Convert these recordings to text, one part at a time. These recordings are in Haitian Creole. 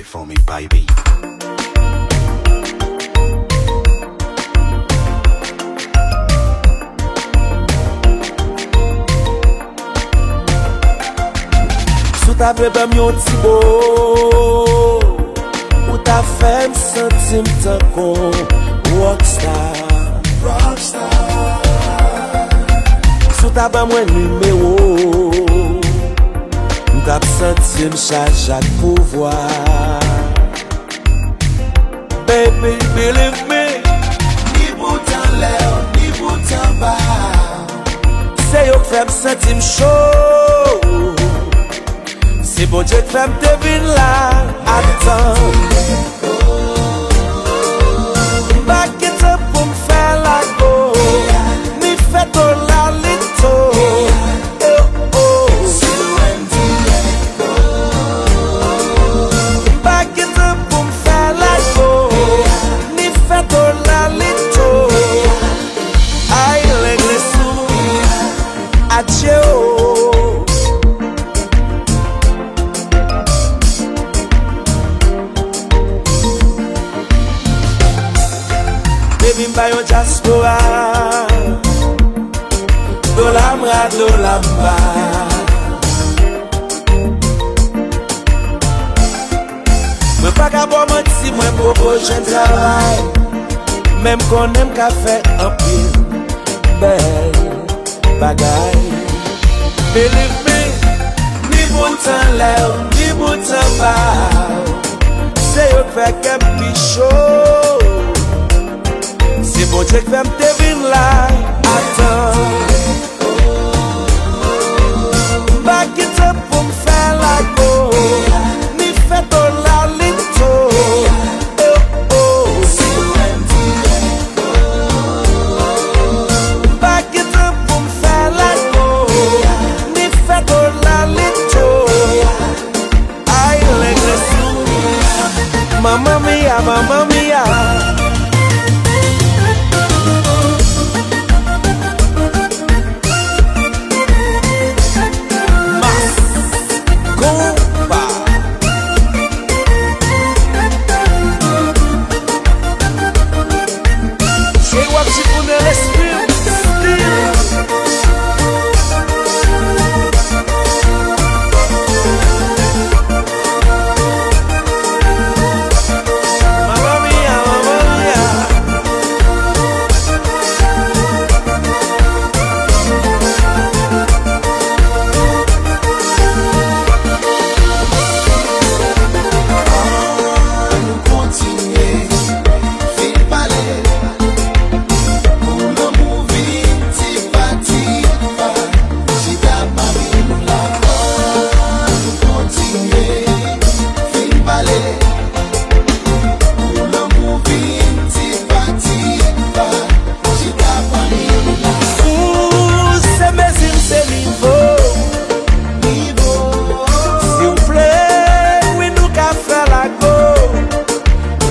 for me, baby. Ta bebe mi yon ti bo ou ta femme sentim tan kon rockstar. Sou ta ba mwen numéro m'tap sentim chak pouvoir. Baby, believe me, ni boutan lè, ni boutan ba, se yo femme sentim chaud. C'est bon Dieu que femme devine là, attends. Back it up pour me faire la go. Mi fait ton la lito. Back it up pour me faire la go. Mi fait ton la lito. Aïe l'aigle sous, adieu. Baby mba yon diaspora, do lamra, do lamba. Mwen pa ka bo menti, mwen proje travay, même konem ka fe un pile bel bagay. Believe me, ni boutan lè, ni boutan ba, se yo fe kem pi chaud. C'est bon Dieu que femme devine là, attends. Back it up pour me faire la go. Ni fait ton la lito. Back it up pour me faire la go. Ni fait ton la lito. Aïe l'aigle sous, mamma mia, mamma mia.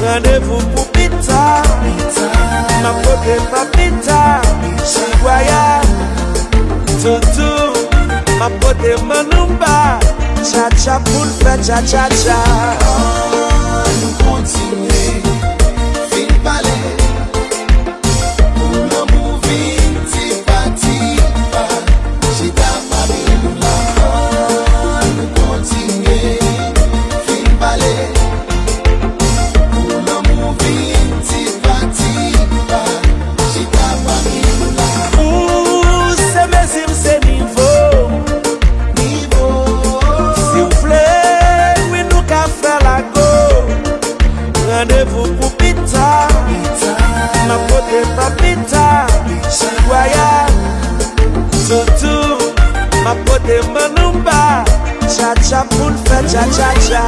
Rendez-vous pour pita, ma pote papita, chiguaya, tutu, ma pote manumba, cha cha pour faire cha cha cha. Nous continuer, fin balai, pour le movie, ti parti, j'ai ta famille nous la. Nous continuer, fin balai. Rendez-vous pour pita, ma pote papita, chiguaya, tutu, ma pote manumba, cha cha pour faire cha cha cha.